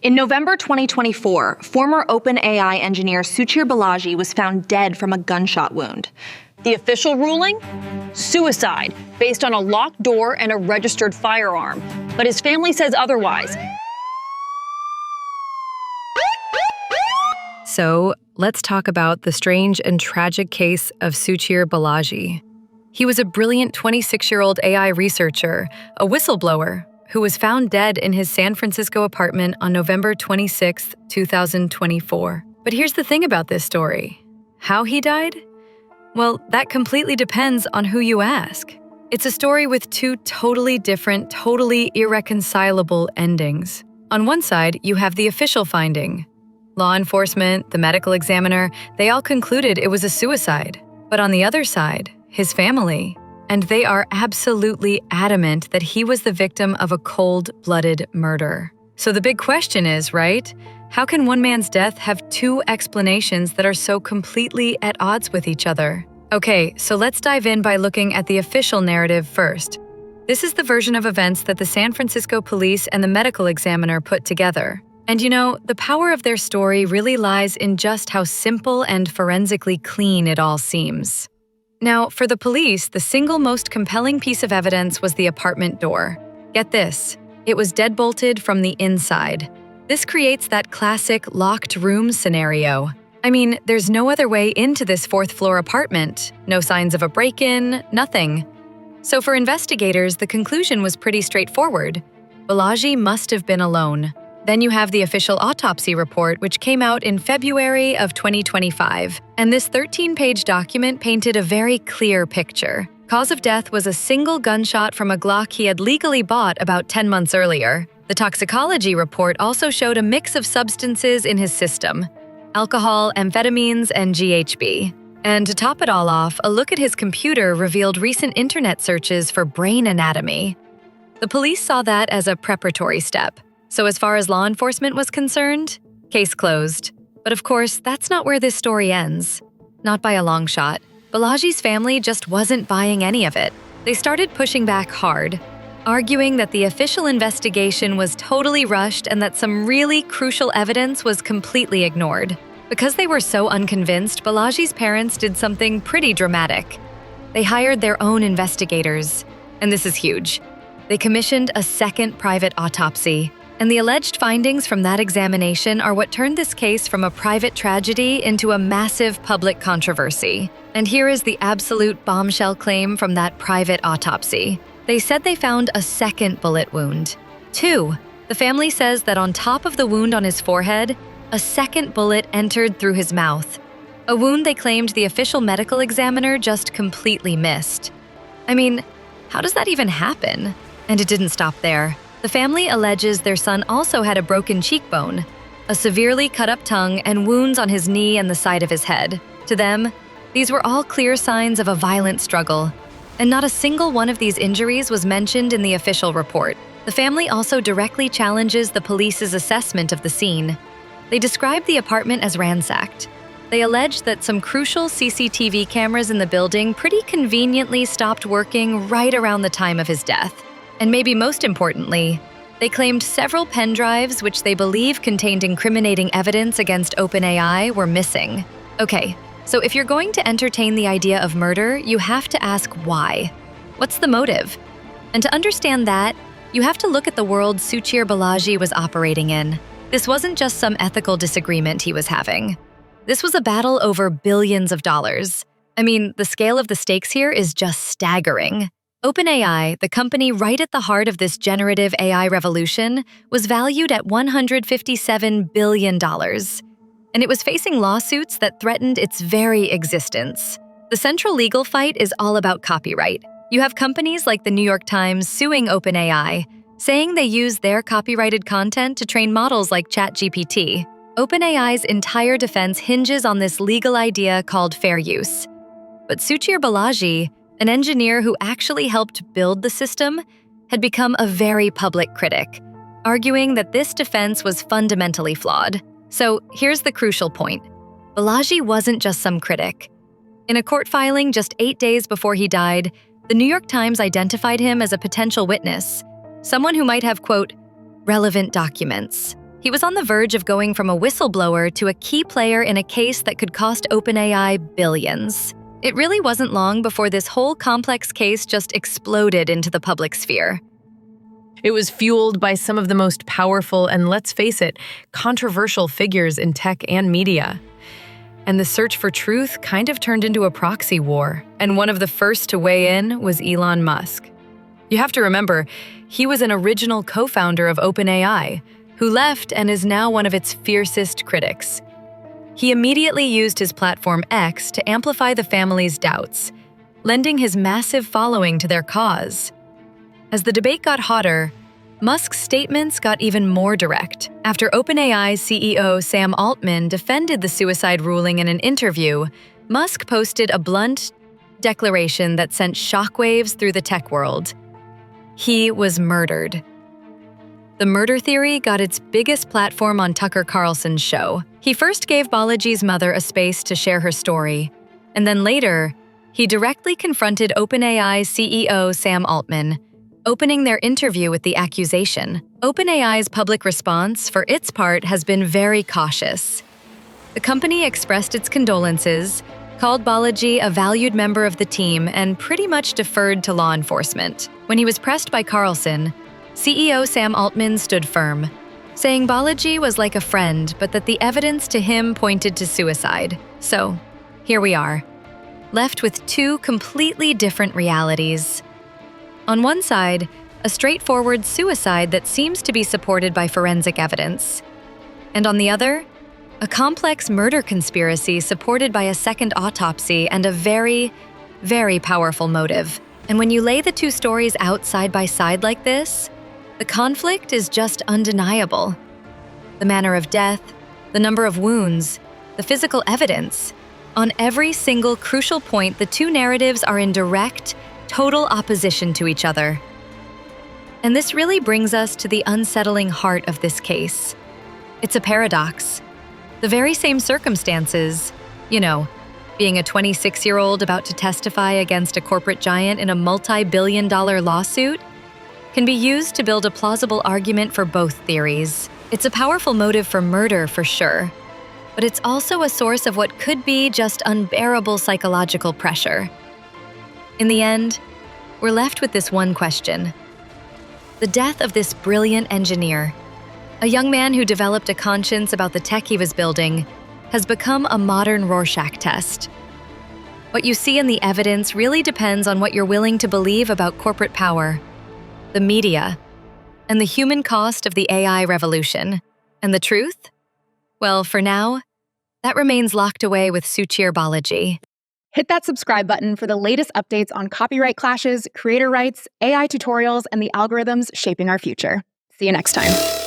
In November 2024, former OpenAI engineer Suchir Balaji was found dead from a gunshot wound. The official ruling? Suicide, based on a locked door and a registered firearm. But his family says otherwise. So, let's talk about the strange and tragic case of Suchir Balaji. He was a brilliant 26-year-old AI researcher, a whistleblower, who was found dead in his San Francisco apartment on November 26, 2024. But here's the thing about this story. How he died? Well, that completely depends on who you ask. It's a story with two totally different, totally irreconcilable endings. On one side, you have the official finding. Law enforcement, the medical examiner, they all concluded it was a suicide. But on the other side, his family, and they are absolutely adamant that he was the victim of a cold-blooded murder. So the big question is, right? How can one man's death have two explanations that are so completely at odds with each other? Okay, so let's dive in by looking at the official narrative first. This is the version of events that the San Francisco police and the medical examiner put together. And you know, the power of their story really lies in just how simple and forensically clean it all seems. Now, for the police, the single most compelling piece of evidence was the apartment door. Get this, it was deadbolted from the inside. This creates that classic locked room scenario. I mean, there's no other way into this fourth-floor apartment. No signs of a break-in, nothing. So for investigators, the conclusion was pretty straightforward. Balaji must have been alone. Then you have the official autopsy report, which came out in February of 2025. And this 13-page document painted a very clear picture. Cause of death was a single gunshot from a Glock he had legally bought about 10 months earlier. The toxicology report also showed a mix of substances in his system: alcohol, amphetamines, and GHB. And to top it all off, a look at his computer revealed recent internet searches for brain anatomy. The police saw that as a preparatory step. So as far as law enforcement was concerned, case closed. But of course, that's not where this story ends. Not by a long shot. Balaji's family just wasn't buying any of it. They started pushing back hard, arguing that the official investigation was totally rushed and that some really crucial evidence was completely ignored. Because they were so unconvinced, Balaji's parents did something pretty dramatic. They hired their own investigators. And this is huge. They commissioned a second private autopsy. And the alleged findings from that examination are what turned this case from a private tragedy into a massive public controversy. And here is the absolute bombshell claim from that private autopsy. They said they found a second bullet wound. 2. The family says that on top of the wound on his forehead, a second bullet entered through his mouth. A wound they claimed the official medical examiner just completely missed. I mean, how does that even happen? And it didn't stop there. The family alleges their son also had a broken cheekbone, a severely cut-up tongue, and wounds on his knee and the side of his head. To them, these were all clear signs of a violent struggle, and not a single one of these injuries was mentioned in the official report. The family also directly challenges the police's assessment of the scene. They described the apartment as ransacked. They alleged that some crucial CCTV cameras in the building pretty conveniently stopped working right around the time of his death. And maybe most importantly, they claimed several pen drives which they believe contained incriminating evidence against OpenAI were missing. Okay, so if you're going to entertain the idea of murder, you have to ask why. What's the motive? And to understand that, you have to look at the world Suchir Balaji was operating in. This wasn't just some ethical disagreement he was having. This was a battle over billions of dollars. I mean, the scale of the stakes here is just staggering. OpenAI, the company right at the heart of this generative AI revolution, was valued at $157 billion. And it was facing lawsuits that threatened its very existence. The central legal fight is all about copyright. You have companies like the New York Times suing OpenAI, saying they use their copyrighted content to train models like ChatGPT. OpenAI's entire defense hinges on this legal idea called fair use. But Suchir Balaji, an engineer who actually helped build the system, had become a very public critic, arguing that this defense was fundamentally flawed. So here's the crucial point. Balaji wasn't just some critic. In a court filing just 8 days before he died, the New York Times identified him as a potential witness, someone who might have, quote, relevant documents. He was on the verge of going from a whistleblower to a key player in a case that could cost OpenAI billions. It really wasn't long before this whole complex case just exploded into the public sphere. It was fueled by some of the most powerful and, let's face it, controversial figures in tech and media. And the search for truth kind of turned into a proxy war, and one of the first to weigh in was Elon Musk. You have to remember, he was an original co-founder of OpenAI, who left and is now one of its fiercest critics. He immediately used his platform X to amplify the family's doubts, lending his massive following to their cause. As the debate got hotter, Musk's statements got even more direct. After OpenAI's CEO Sam Altman defended the suicide ruling in an interview, Musk posted a blunt declaration that sent shockwaves through the tech world. He was murdered. The murder theory got its biggest platform on Tucker Carlson's show. He first gave Balaji's mother a space to share her story, and then later, he directly confronted OpenAI's CEO Sam Altman, opening their interview with the accusation. OpenAI's public response, for its part, has been very cautious. The company expressed its condolences, called Balaji a valued member of the team, and pretty much deferred to law enforcement. When he was pressed by Carlson, CEO Sam Altman stood firm, saying Balaji was like a friend, but that the evidence to him pointed to suicide. So, here we are, left with two completely different realities. On one side, a straightforward suicide that seems to be supported by forensic evidence. And on the other, a complex murder conspiracy supported by a second autopsy and a very, very powerful motive. And when you lay the two stories out side by side like this, the conflict is just undeniable. The manner of death, the number of wounds, the physical evidence. On every single crucial point, the two narratives are in direct, total opposition to each other. And this really brings us to the unsettling heart of this case. It's a paradox. The very same circumstances, being a 26-year-old about to testify against a corporate giant in a multi-billion-dollar lawsuit, can be used to build a plausible argument for both theories. It's a powerful motive for murder, for sure, but it's also a source of what could be just unbearable psychological pressure. In the end, we're left with this one question. The death of this brilliant engineer, a young man who developed a conscience about the tech he was building, has become a modern Rorschach test. What you see in the evidence really depends on what you're willing to believe about corporate power, the media, and the human cost of the AI revolution. And the truth? Well, for now, that remains locked away with Suchir Balaji. Hit that subscribe button for the latest updates on copyright clashes, creator rights, AI tutorials, and the algorithms shaping our future. See you next time.